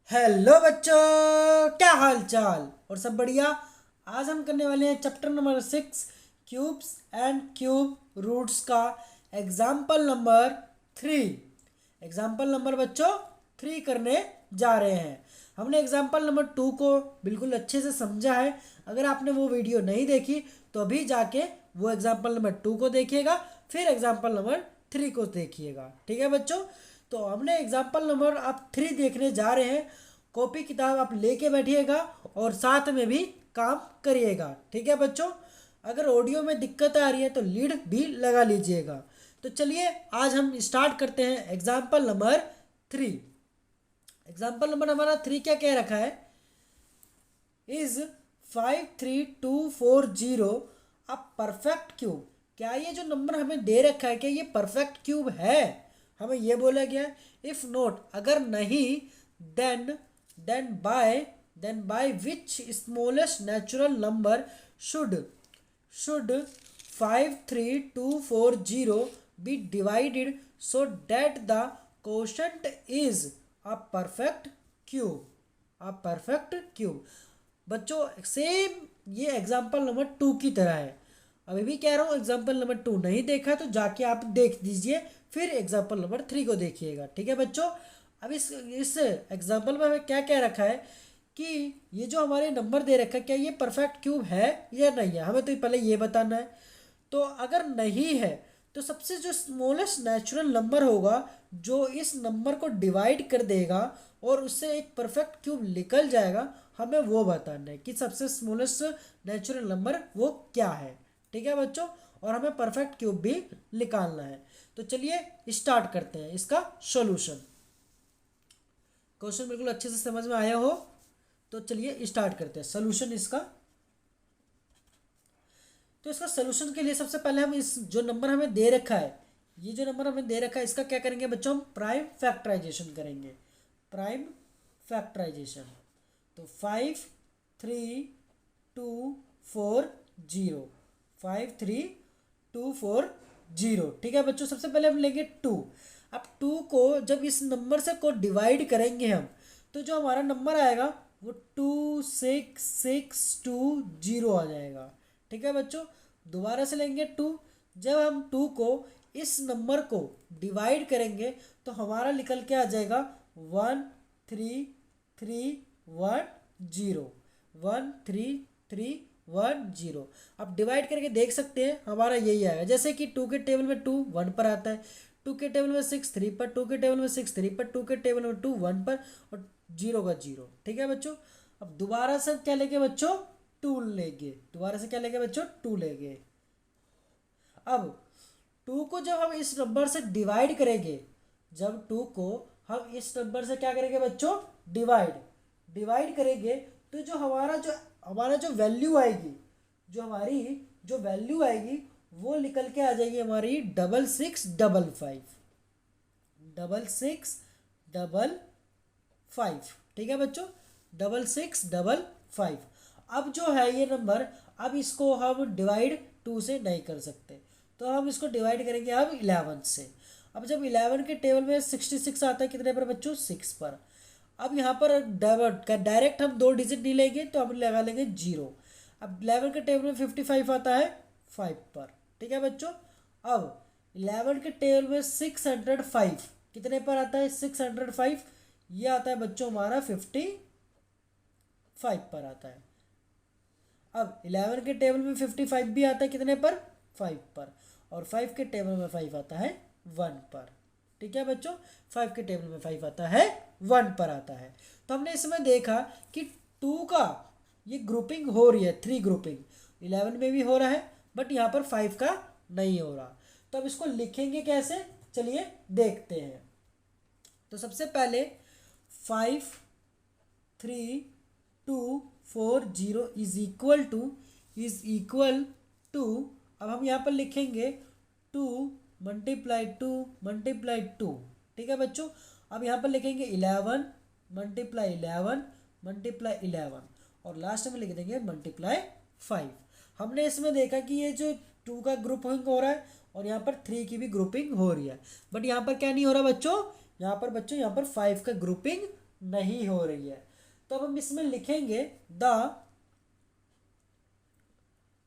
Hello बच्चों, क्या हाल चाल और सब बढ़िया। आज हम करने वाले हैं chapter number 6 cubes and cube roots का एग्जाम्पल नंबर 3। एग्जाम्पल नंबर बच्चों 3 करने जा रहे हैं। हमने एग्जाम्पल नंबर 2 को बिल्कुल अच्छे से समझा है। अगर आपने वो वीडियो नहीं देखी तो अभी जाके वो एग्जाम्पल नंबर 2 को देखिएगा, फिर एग्जाम्पल नंबर 3 को देखिएगा। ठीक है बच्चों, तो हमने एग्जाम्पल नंबर आप 3 देखने जा रहे हैं। कॉपी किताब आप लेके बैठिएगा और साथ में भी काम करिएगा। ठीक है बच्चों, अगर ऑडियो में दिक्कत आ रही है तो लीड भी लगा लीजिएगा। तो चलिए आज हम स्टार्ट करते हैं एग्जाम्पल नंबर 3। एग्जाम्पल नंबर हमारा 3 क्या कह रखा है? Is 53240 a perfect cube. क्या ये जो नंबर हमें दे रखा है क्या ये परफेक्ट क्यूब है? हमें ये बोला गया है। इफ नॉट, अगर नहीं, then then by then by which smallest natural number should should 53240 be divided so that the quotient is a perfect cube। a perfect cube बच्चों सेम ये एग्जाम्पल नंबर 2 की तरह है। अभी भी कह रहा हूँ एग्जाम्पल नंबर 2 नहीं देखा तो जाके आप देख दीजिए, फिर एग्जाम्पल नंबर 3 को देखिएगा। ठीक है बच्चों, अब इस एग्जाम्पल में हमें क्या क्या रखा है कि ये जो हमारे नंबर दे रखा है क्या ये परफेक्ट क्यूब है या नहीं है, हमें तो पहले ये बताना है। तो अगर नहीं है तो सबसे जो स्मॉलेस्ट नेचुरल नंबर होगा जो इस नंबर को डिवाइड कर देगा और उससे एक परफेक्ट क्यूब निकल जाएगा, हमें वो बताना है कि सबसे स्मॉलेस्ट नेचुरल नंबर वो क्या है। ठीक है बच्चों, और हमें परफेक्ट क्यूब भी निकालना है। तो चलिए स्टार्ट करते हैं इसका सॉल्यूशन। क्वेश्चन बिल्कुल अच्छे से समझ में आया हो तो चलिए स्टार्ट करते हैं सॉल्यूशन इसका। तो इसका सलूशन के लिए सबसे पहले हम इस जो नंबर हमें दे रखा है, ये जो नंबर हमें दे रखा है इसका क्या करेंगे बच्चों? हम प्राइम फैक्टराइजेशन करेंगे। प्राइम फैक्टराइजेशन, तो 53240 53240। ठीक है बच्चों, सबसे पहले हम लेंगे 2। अब 2 को जब इस नंबर से को डिवाइड करेंगे हम, तो जो हमारा नंबर आएगा वो 26620 आ जाएगा। ठीक है बच्चों, दोबारा से लेंगे 2। जब हम 2 को इस नंबर को डिवाइड करेंगे तो हमारा निकल के आ जाएगा 13310 13310। अब डिवाइड करके देख सकते हैं हमारा यही आएगा। जैसे कि 2 के टेबल में 2 1 पर आता है, 2 के टेबल में 6 3 पर, 2 के टेबल में 6 3 पर, 2 के टेबल में 2 1 पर और 0 का 0। ठीक है बच्चों, अब दोबारा से क्या लेंगे बच्चों? 2 लेंगे। दोबारा से क्या लेंगे बच्चों? 2 लेंगे। अब 2 को जब हम इस नंबर से डिवाइड करेंगे, जब 2 को हम इस नंबर से क्या करेंगे बच्चों? डिवाइड करेंगे तो जो हमारा जो वैल्यू आएगी, जो वैल्यू आएगी वो निकल के आ जाएगी हमारी 6655। ठीक है बच्चों, 6655। अब जो है ये नंबर, अब इसको हम डिवाइड 2 से नहीं कर सकते तो हम इसको डिवाइड करेंगे अब 11 से। अब जब 11 के टेबल में 66 आता है कितने पर बच्चों? 6 पर। अब यहाँ पर डायरेक्ट हम 2 डिजिट नहीं लेंगे तो हम लगा लेंगे 0। अब 11 के टेबल में 55 आता है 5 पर। ठीक है बच्चों, अब 11 के टेबल में 605 कितने पर आता है? 605, ये आता है बच्चों हमारा 55 पर आता है। अब 11 के टेबल में 55 भी आता है कितने पर? 5 पर। और 5 के टेबल में 5 आता है 1 पर। ठीक है बच्चों, 5 के टेबल में 5 आता है 1 पर आता है। तो हमने इसमें देखा कि 2 का ये ग्रुपिंग हो रही है, 3 ग्रुपिंग 11 में भी हो रहा है बट यहाँ पर 5 का नहीं हो रहा। तो अब इसको लिखेंगे कैसे, चलिए देखते हैं। तो सबसे पहले 53240 इज इक्वल टू, अब हम यहाँ पर लिखेंगे 2 मल्टीप्लाई 2 मल्टीप्लाई 2। ठीक है बच्चों, अब यहाँ पर लिखेंगे 11 मल्टीप्लाई 11 मल्टीप्लाई 11 और लास्ट में लिख देंगे मल्टीप्लाई 5। हमने इसमें देखा कि ये जो 2 का ग्रुपिंग हो रहा है और यहाँ पर 3 की भी ग्रुपिंग हो रही है, बट यहाँ पर क्या नहीं हो रहा बच्चों? यहाँ पर 5 का ग्रुपिंग नहीं हो रही है। तो अब हम इसमें लिखेंगे the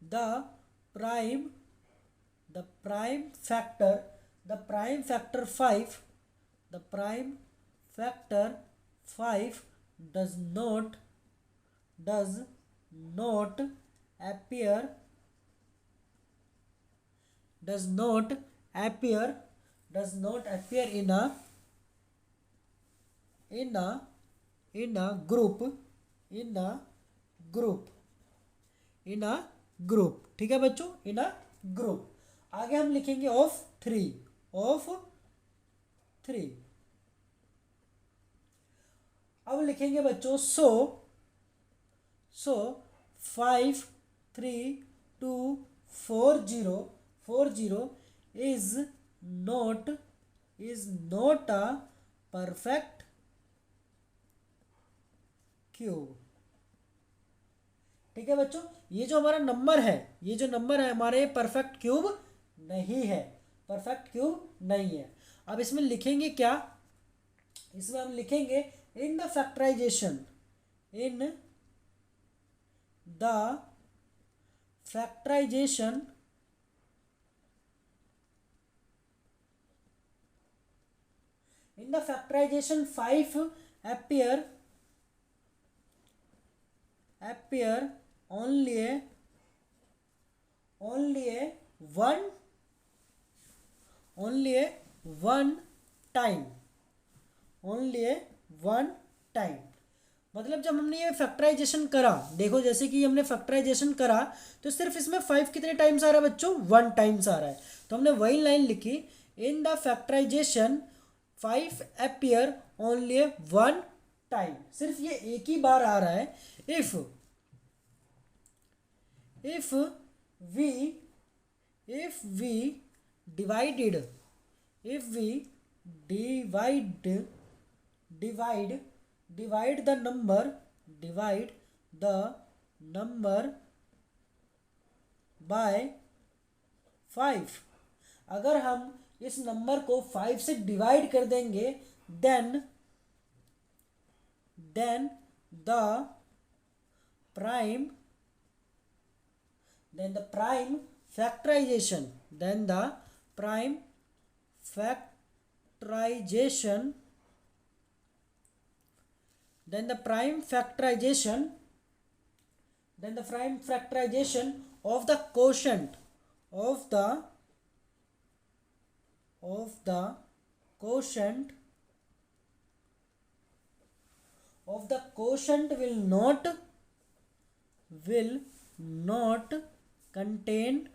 the prime the prime factor the prime factor 5 the prime factor 5 does not appear does not appear in a group ठीक है बच्चों, इन अ ग्रुप। आगे हम लिखेंगे ऑफ थ्री अब लिखेंगे बच्चों सो 5 3 2 4 0 is not a perfect cube. ठीक है बच्चों, ये जो हमारा नंबर है, हमारे परफेक्ट क्यूब नहीं है, अब इसमें लिखेंगे क्या, इसमें हम लिखेंगे in the factorisation in the factorization 5 appear only a one time मतलब जब हमने ये फैक्टराइजेशन करा, देखो जैसे कि हमने फैक्टराइजेशन करा तो सिर्फ इसमें 5 कितने टाइम्स आ रहा है बच्चों, 1 टाइम्स आ रहा है। तो हमने वही लाइन लिखी in the factorisation 5 appear only 1 time, सिर्फ ये एक ही बार आ रहा है। If we divide the number by 5, अगर हम इस नंबर को 5 से डिवाइड कर देंगे then the prime factorisation of the quotient will not contain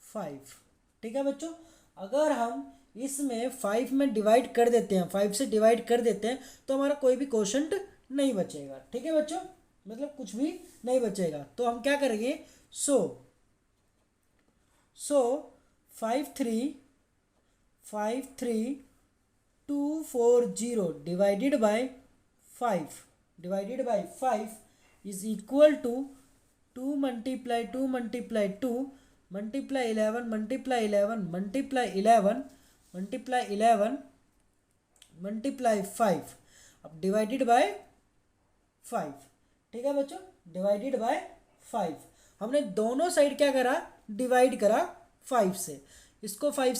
5। ठीक है बच्चों, अगर हम इसमें 5 में डिवाइड कर देते हैं, 5 से डिवाइड कर देते हैं तो हमारा कोई भी क्वोशंट नहीं बचेगा। ठीक है बच्चों, मतलब कुछ भी नहीं बचेगा। तो हम क्या करेंगे, सो 53240 divided by 5 is equal to 2 multiply 2 multiply 2 multiply 11 multiply 11 multiply 11 multiply 11 multiply 5, अब डिवाइडेड बाय 5। ठीक है बच्चों, डिवाइडेड बाय 5, हमने दोनों साइड क्या करा, डिवाइड करा 5 से। इसको 5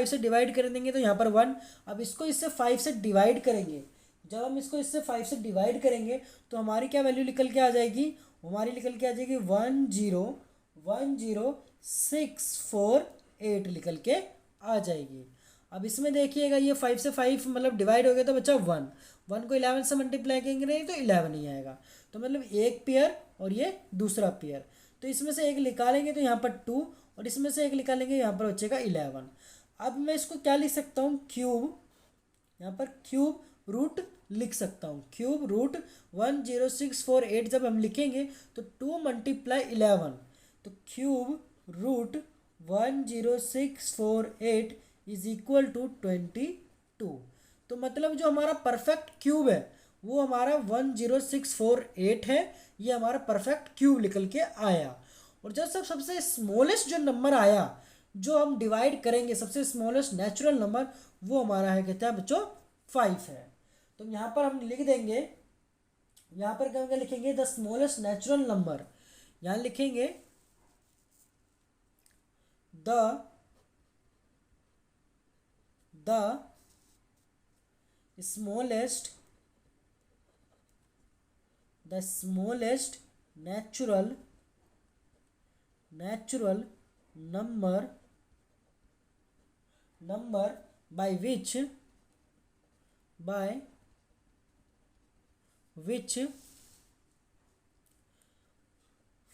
से डिवाइड कर देंगे तो यहाँ पर 1। अब इसको इससे 5 से डिवाइड करेंगे, जब हम इसको इससे 5 से डिवाइड करेंगे तो हमारी क्या वैल्यू निकल के आ जाएगी, 10648 निकल के आ जाएगी। अब इसमें देखिएगा ये 5 से 5 मतलब डिवाइड हो गया तो बचा 1 को 11 से मल्टीप्लाई करेंगे नहीं तो 11 ही आएगा, तो मतलब एक पेयर और ये दूसरा पेयर, तो इसमें से एक निकालेंगे तो यहाँ पर 2 और इसमें से एक निकालेंगे यहाँ पर बचेगा 11। अब मैं इसको क्या लिख सकता हूँ, क्यूब, यहाँ पर क्यूब रूट लिख सकता हूँ, क्यूब रूट 10648 जब हम लिखेंगे तो 2 multiply 11, तो cube root 10648 is equal to 22। तो मतलब जो हमारा परफेक्ट क्यूब है वो हमारा 10648 है, ये हमारा परफेक्ट क्यूब निकल के आया। और जब सबसे स्मॉलेस्ट जो नंबर आया जो हम डिवाइड करेंगे, सबसे स्मॉलेस्ट नेचुरल नंबर, वो हमारा है कहते हैं बच्चों 5 है। तो यहाँ पर हम लिख देंगे, यहाँ पर क्या लिखेंगे, द स्मॉलेस्ट नेचुरल नंबर, यहाँ लिखेंगे the smallest natural number by which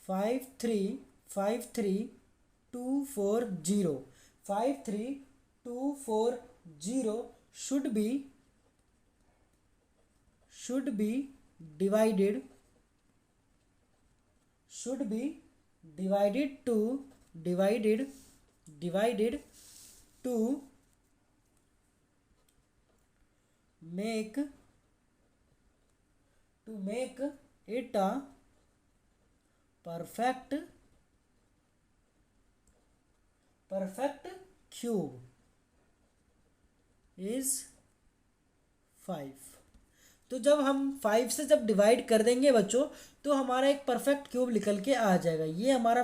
53240 should be divided to make it a perfect cube is 5। तो जब हम 5 से जब डिवाइड कर देंगे बच्चों, तो हमारा एक परफेक्ट क्यूब निकल के आ जाएगा। ये हमारा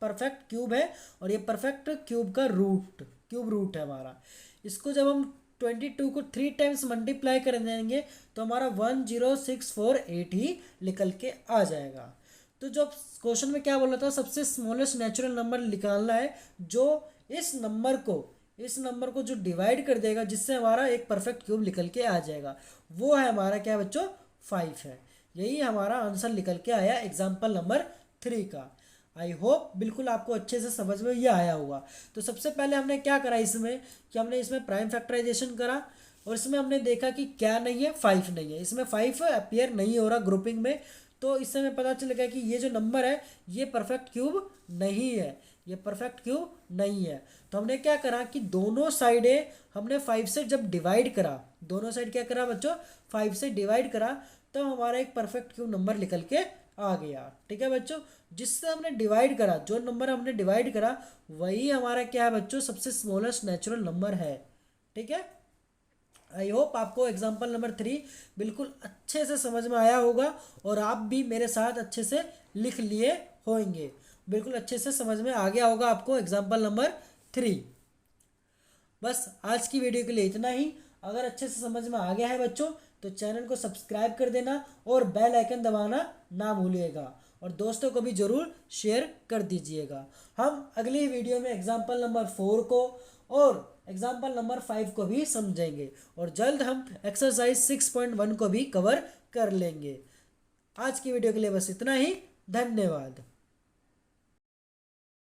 परफेक्ट क्यूब है और ये परफेक्ट क्यूब का क्यूब रूट है हमारा। इसको जब हम 22 को 3 टाइम्स मल्टीप्लाई कर देंगे तो हमारा 10648 ही निकल के आ जाएगा। तो जब क्वेश्चन में क्या बोला था, सबसे स्मॉलेस्ट नेचुरल नंबर निकालना है जो इस नंबर को जो डिवाइड कर देगा, जिससे हमारा एक परफेक्ट क्यूब निकल के आ जाएगा, वो है हमारा क्या बच्चों, 5 है। यही हमारा आंसर निकल के आया एग्जाम्पल नंबर 3 का। आई होप बिल्कुल आपको अच्छे से समझ में ये आया होगा। तो सबसे पहले हमने क्या करा इसमें, कि हमने इसमें प्राइम फैक्टराइजेशन करा और इसमें हमने देखा कि क्या नहीं है, 5 नहीं है, इसमें 5 अपीयर नहीं हो रहा ग्रुपिंग में। तो इससे हमें पता चलेगा कि ये जो नंबर है ये परफेक्ट क्यूब नहीं है, ये परफेक्ट क्यूब नहीं है। तो हमने क्या करा कि दोनों साइडें हमने 5 से जब डिवाइड करा, दोनों साइड क्या करा बच्चों, 5 से डिवाइड करा, तो हमारा एक परफेक्ट क्यूब नंबर निकल के आ गया। ठीक है बच्चों, जिससे हमने डिवाइड करा, जो नंबर हमने डिवाइड करा वही हमारा क्या है बच्चों, सबसे स्मॉलेस्ट नेचुरल नंबर है। ठीक है, आई होप आपको एग्जाम्पल नंबर 3 बिल्कुल अच्छे से समझ में आया होगा और आप भी मेरे साथ अच्छे से लिख लिए होंगे, बिल्कुल अच्छे से समझ में आ गया होगा आपको एग्जाम्पल नंबर 3। बस आज की वीडियो के लिए इतना ही। अगर अच्छे से समझ में आ गया है बच्चों तो चैनल को सब्सक्राइब कर देना और बेल आइकन दबाना ना भूलिएगा और दोस्तों को भी ज़रूर शेयर कर दीजिएगा। हम अगली वीडियो में एग्जाम्पल नंबर 4 को और एग्जाम्पल नंबर 5 को भी समझेंगे और जल्द हम एक्सरसाइज 6.1 को भी कवर कर लेंगे। आज की वीडियो के लिए बस इतना ही। धन्यवाद।